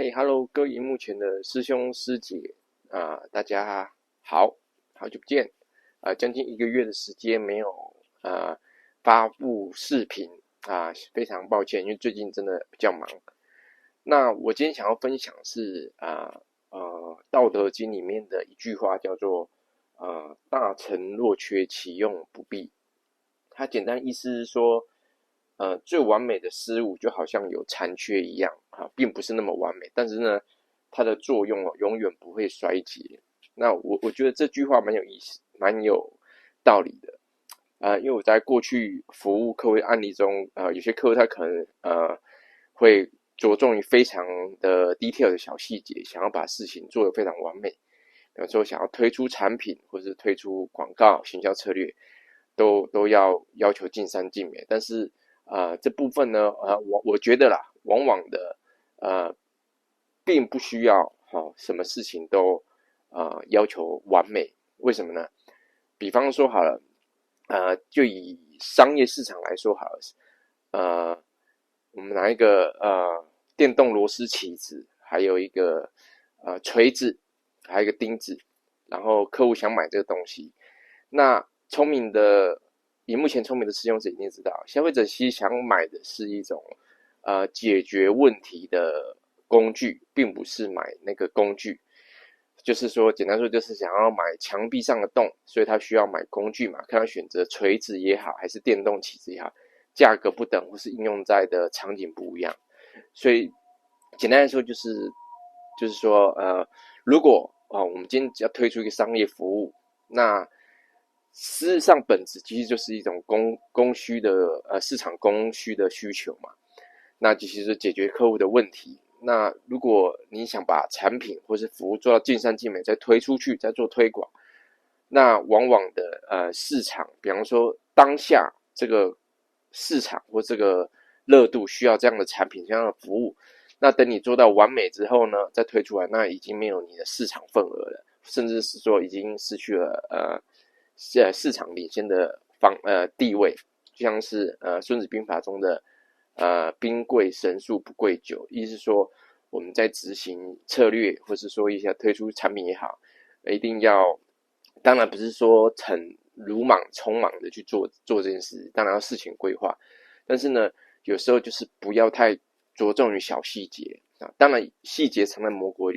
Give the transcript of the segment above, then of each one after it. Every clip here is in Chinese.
嘿，Hello，各位荧幕前的师兄师姐大家好，好久不见。将近1个月的时间没有发布视频非常抱歉，因为最近真的比较忙。那我今天想要分享的是《道德经》里面的一句话，叫做大成若缺，其用不弊。它简单意思是说，最完美的事物就好像有残缺一样并不是那么完美，但是呢，它的作用永远不会衰竭。那我觉得这句话蛮有意思，蛮有道理的因为我在过去服务客户案例中，有些客户他可能会着重于非常的 detail 的小细节，想要把事情做得非常完美。比方说想要推出产品或是推出广告行销策略，都要求尽善尽美。但是这部分呢我觉得啦，往往的并不需要什么事情都要求完美。为什么呢？比方说好了，就以商业市场来说好了，我们拿一个电动螺丝起子，还有一个锤子，还有一个钉子，然后客户想买这个东西。那以目前聪明的使用者一定知道，消费者其实想买的是一种解决问题的工具，并不是买那个工具。就是说，简单说就是想要买墙壁上的洞，所以他需要买工具嘛，看他选择锤子也好，还是电动起子也好，价格不等或是应用在的场景不一样。所以简单来说就是说如果我们今天要推出一个商业服务，那事实上本质其实就是一种供需的市场供需的需求嘛，那其实是解决客户的问题。那如果你想把产品或是服务做到尽善尽美，再推出去，再做推广，那往往的市场，比方说当下这个市场或这个热度需要这样的产品、这样的服务，那等你做到完美之后呢，再推出来，那已经没有你的市场份额了，甚至是说已经失去了市场领先的地位，就像是孙子兵法中的兵贵神速不贵久，意思是说我们在执行策略，或是说一些推出产品也好，一定要，当然不是说很鲁莽匆忙的去做这件事，当然要事前规划，但是呢，有时候就是不要太着重于小细节当然细节藏在魔鬼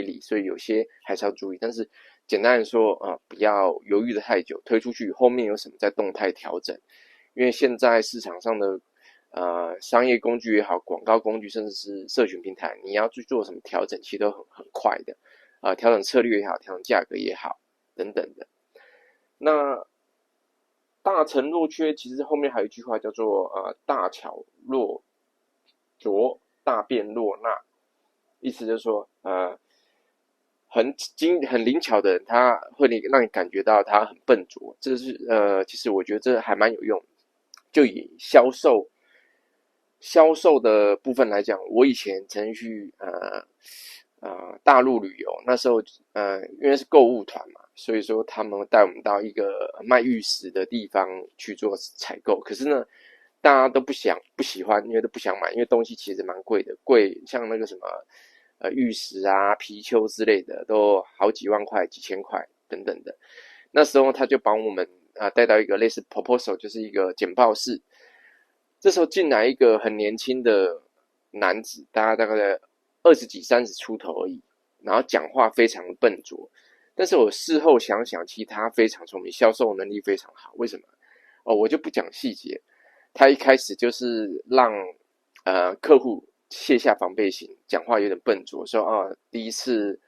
里，所以有些还是要注意。但是简单的说不要犹豫的太久，推出去后面有什么在动态调整，因为现在市场上的商业工具也好，广告工具，甚至是社群平台，你要去做什么调整，其实都很快的调整策略也好，调整价格也好，等等的。那大成若缺，其实后面还有一句话叫做大巧若拙，大辩若讷，意思就是说很灵巧的人，他会让你感觉到他很笨拙。这是其实我觉得这还蛮有用的。就以销售的部分来讲，我以前曾去大陆旅游，那时候因为是购物团嘛，所以说他们带我们到一个卖玉石的地方去做采购。可是呢，大家都不喜欢，因为都不想买，因为东西其实蛮贵的，像那个什么玉石啊、貔貅之类的，都好几万块、几千块等等的。那时候他就把我们带到一个类似 proposal， 就是一个简报室。这时候进来一个很年轻的男子，大概在20几、30出头而已，然后讲话非常笨拙。但是我事后想想，其实他非常聪明，销售能力非常好。为什么？我就不讲细节。他一开始就是让客户卸下防备心，讲话有点笨拙，说第一次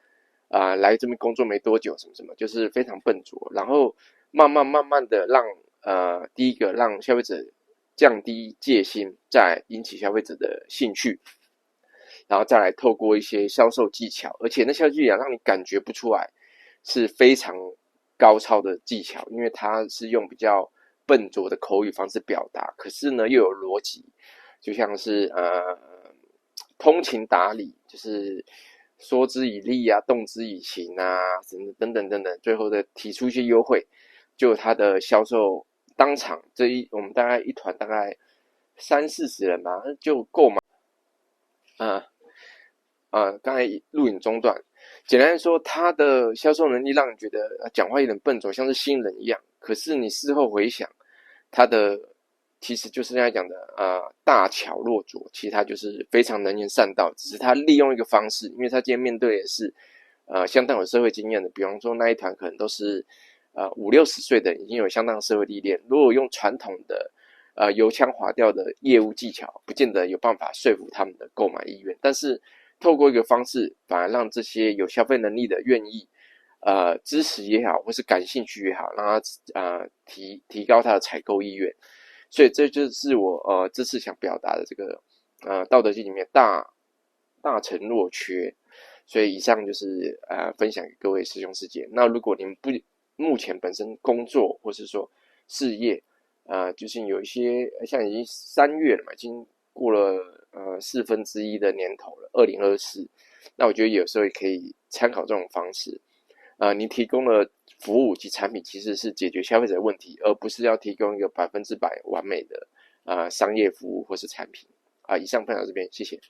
来这边工作没多久，什么什么，就是非常笨拙。然后慢慢的让第一个让消费者降低戒心，再引起消费者的兴趣，然后再来透过一些销售技巧，而且那销售技巧让你感觉不出来是非常高超的技巧，因为它是用比较笨拙的口语方式表达，可是呢又有逻辑，就像是通情达理，就是说之以理啊，动之以情啊，等等等等，最后的提出一些优惠，就他的销售当场我们大概一团大概30-40人吧，就购买刚才录影中断，简单来说，他的销售能力让你觉得讲话有点笨拙，像是新人一样。可是你事后回想，他的其实就是人家讲的大巧若拙，其实他就是非常能言善道，只是他利用一个方式，因为他今天面对的是相当有社会经验的，比方说那一团可能都是50-60岁的人，已经有相当的社会历练，如果用传统的油腔滑调的业务技巧，不见得有办法说服他们的购买意愿。但是透过一个方式，反而让这些有消费能力的愿意支持也好，或是感兴趣也好，让他提高他的采购意愿。所以这就是我这次想表达的这个道德经里面大成若缺。所以以上就是分享给各位师兄师姐。那如果你们目前本身工作或是说事业就是有一些像已经3月了嘛，已经过了1/4的年头了，2024。那我觉得有时候也可以参考这种方式。你提供的服务及产品其实是解决消费者的问题，而不是要提供一个100%完美的商业服务或是产品。以上分享到这边，谢谢。